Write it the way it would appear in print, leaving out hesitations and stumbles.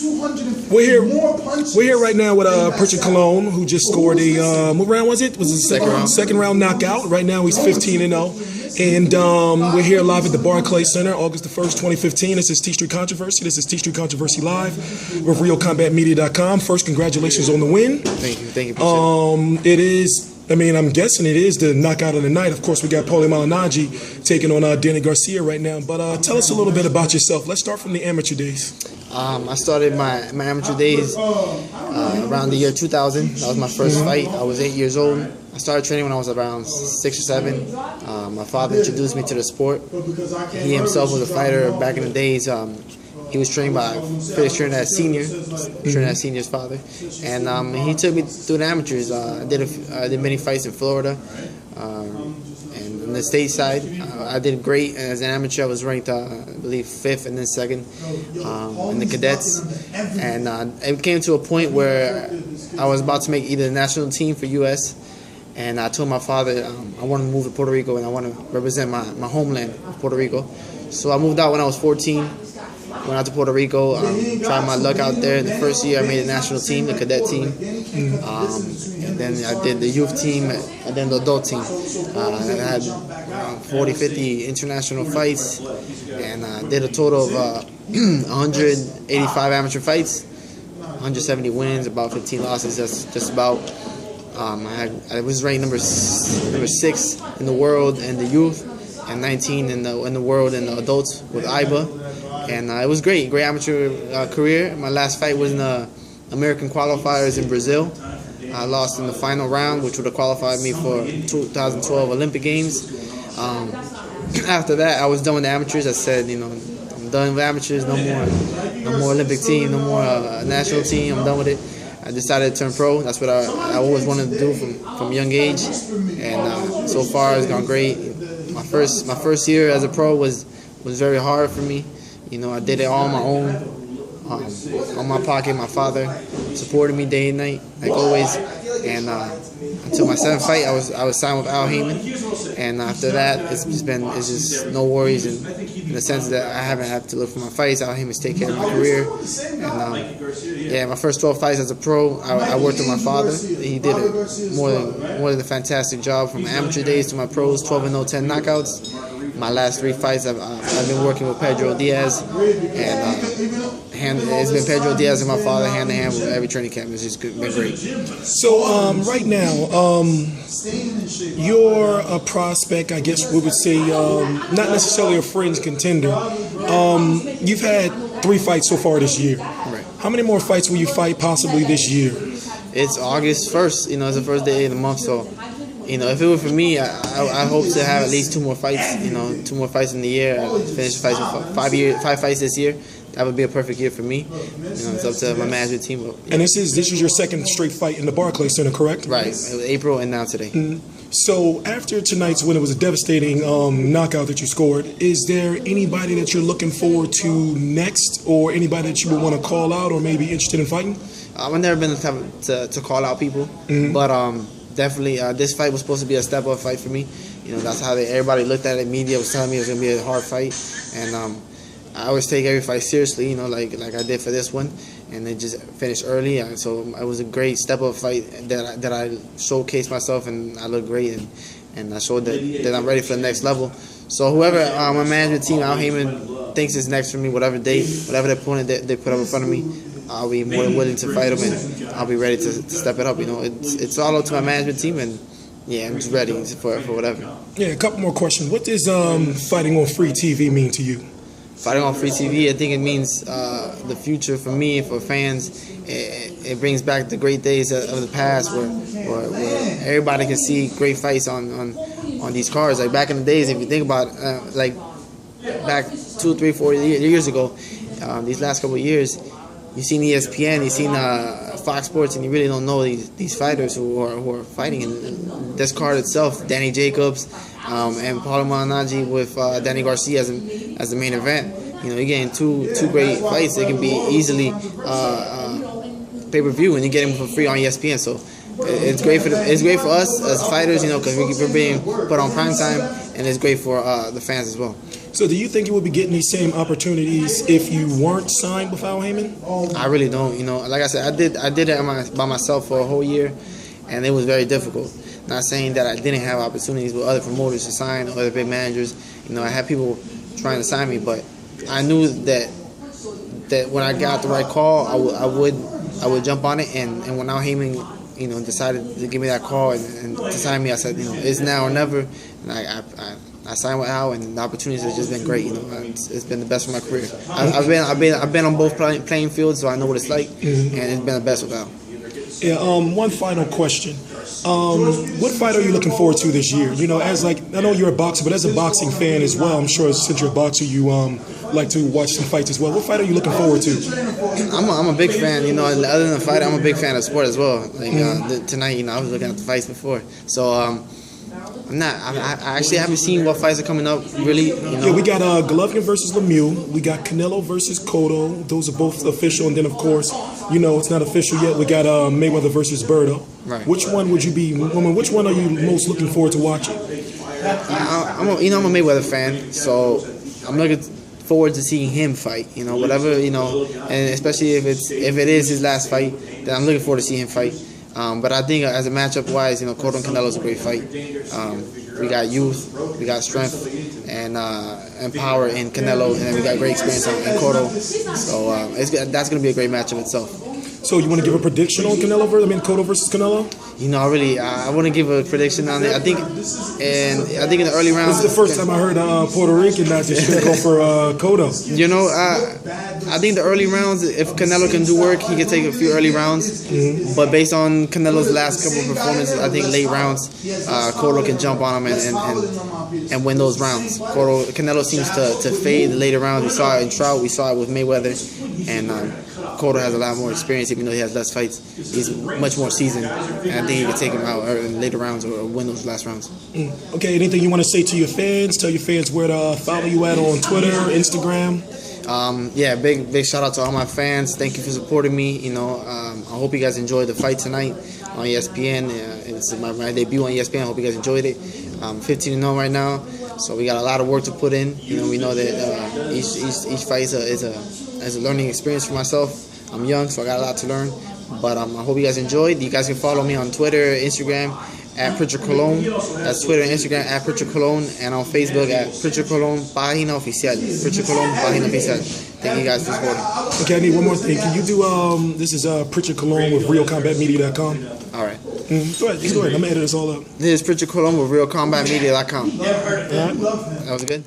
We're here. We're here right now with Prichard Cologne, who just scored a what round was it? Was it second round knockout? Right now he's 15-0, and we're here live at the Barclays Center, August the 1st, 2015. This is T Street Controversy. This is T Street Controversy Live with RealCombatMedia.com. First, congratulations on the win. Thank you. It is. I mean, I'm guessing it is the knockout of the night. Of course, we got Paulie Malignaggi taking on Danny Garcia right now. But tell us a little bit about yourself. Let's start from the amateur days. I started my amateur days around the year 2000. That was my first fight. I was 8 years old. I started training when I was around 6 or 7. My father introduced me to the sport. He himself was a fighter back in the days. He was trained by Trinidad Senior's father, and he took me through the amateurs. I did many fights in Florida, and on the state side, I did great. As an amateur, I was ranked, I believe, 5th and then 2nd in the cadets. And it came to a point where I was about to make either the national team for U.S., and I told my father I want to move to Puerto Rico and I want to represent my homeland of Puerto Rico. So I moved out when I was 14. Went out to Puerto Rico, tried my luck out there. The first year I made the national team, the cadet team. And then I did the youth team and then the adult team. I had 40, 50 international fights, and I did a total of 185 amateur fights, 170 wins, about 15 losses. That's just about. I was ranked number 6 in the world in the youth, and 19 in the world in the adults with IBA. And it was great amateur career. My last fight was in the American qualifiers in Brazil. I lost in the final round, which would have qualified me for 2012 Olympic Games. After that, I was done with the amateurs. I said, I'm done with amateurs. No more Olympic team, no more national team. I'm done with it. I decided to turn pro. That's what I always wanted to do from a young age. And so far, it's gone great. My first year as a pro was very hard for me. I did it all on my own, on my pocket. My father supported me day and night, like always. And until my 7th fight, I was signed with Haymon. And after that, it's just no worries in the sense that I haven't had to look for my fights. Haymon's take care of my career. And my first 12 fights as a pro, I worked with my father. He did more than a fantastic job from amateur days to my pros, 12-0, 10 knockouts. My last 3 fights, I've been working with Pedro Diaz, and it's been Pedro Diaz and my father hand in hand with every training camp. It's just been great. So right now, you're a prospect, I guess we would say, not necessarily a fringe contender. You've had 3 fights so far this year. Right. How many more fights will you fight possibly this year? It's August 1st. It's the first day of the month, so. If it were for me, I hope to have at least 2 more fights. 2 more fights in the year. Finish fights with 5 fights this year. That would be a perfect year for me. It's up to my management team. And this is your 2nd straight fight in the Barclays Center, correct? Right. It was April and now today. So after tonight's win, it was a devastating knockout that you scored. Is there anybody that you're looking forward to next, or anybody that you would want to call out or maybe interested in fighting? I've never been the type to call out people, but definitely, this fight was supposed to be a step-up fight for me. That's how everybody looked at it. Media was telling me it was going to be a hard fight. And I always take every fight seriously, like I did for this one. And it just finished early. So it was a great step-up fight that I showcased myself, and I looked great. And I showed that I'm ready for the next level. So whoever my management team, Al Haymon, thinks is next for me, whatever opponent they put up in front of me, I'll be more than willing to fight them, and I'll be ready to step it up. It's all up to my management team, and I'm just ready for whatever. Yeah, a couple more questions. What does fighting on free TV mean to you? Fighting on free TV, I think it means the future for me and for fans. It brings back the great days of the past where everybody can see great fights on these cards. Like back in the days, if you think about like back 2, 3, 4 years ago, these last couple of years, you've seen ESPN, you've seen Fox Sports, and you really don't know these fighters who are fighting. And this card itself, Danny Jacobs and Paulie Malignaggi with Danny Garcia as the main event. You're getting two great fights. They can be easily pay-per-view, and you get them for free on ESPN. So it's great for us as fighters, because we're being put on prime time, and it's great for the fans as well. So do you think you would be getting these same opportunities if you weren't signed with Al Haymon? I really don't. Like I said, I did it by myself for a whole year, and it was very difficult. Not saying that I didn't have opportunities with other promoters to sign, other big managers. I had people trying to sign me, but I knew that when I got the right call, I would jump on it. And when Al Haymon, decided to give me that call and to sign me, I said, it's now or never. And I signed with Al, and the opportunities have just been great. It's been the best of my career. I've been on both playing fields, so I know what it's like, and it's been the best with Al. Yeah. One final question. What fight are you looking forward to this year? I know you're a boxer, but as a boxing fan as well, I'm sure since you're a boxer, you like to watch some fights as well. What fight are you looking forward to? I'm a big fan. Other than the fight, I'm a big fan of sport as well. Like tonight, I was looking at the fights before, so. I actually haven't seen what fights are coming up, really. Yeah, we got Golovkin versus Lemieux. We got Canelo versus Cotto. Those are both official. And then, of course, it's not official yet. We got Mayweather versus Berto. Right. Which one would you be? Which one are you most looking forward to watching? I'm a Mayweather fan, so I'm looking forward to seeing him fight. Whatever, and especially if it is his last fight, then I'm looking forward to seeing him fight. But I think as a matchup-wise, Cotto and Canelo is a great fight. We got youth, we got strength, and power in Canelo, and then we got great experience in Cotto. So that's going to be a great matchup itself. So you want to give a prediction on Cotto versus Canelo? I want to give a prediction on it. I think in the early rounds. This is the first time I heard Puerto Rican not just go for Cotto. I think the early rounds, if Canelo can do work, he can take a few early rounds. Mm-hmm. But based on Canelo's last couple of performances, I think late rounds, Cotto can jump on him and win those rounds. Canelo seems to fade the later rounds. We saw it in Trout. We saw it with Mayweather. And Cotto has a lot more experience, even though he has less fights. He's much more seasoned, and I think he can take him out in later rounds or win those last rounds. Okay, anything you want to say to your fans? Tell your fans where to follow you at on Twitter, Instagram. Big shout out to all my fans. Thank you for supporting me. I hope you guys enjoyed the fight tonight on ESPN. It's my debut on ESPN. I hope you guys enjoyed it. 15-0 right now, so we got a lot of work to put in. We know that each fight is a learning experience for myself. I'm young, so I got a lot to learn. But I hope you guys enjoyed. You guys can follow me on Twitter, Instagram at Prichard Colon. That's Twitter and Instagram at Prichard Colon, and on Facebook at Prichard Colon Página Oficial. Prichard Colon Página Oficial. Thank you guys for supporting. Okay, I need one more thing. Can you do this is Prichard Colon with RealCombatMedia.com. All right. Go ahead. I'm gonna edit this all up. This is Prichard Colon with RealCombatMedia.com. All right. That was good.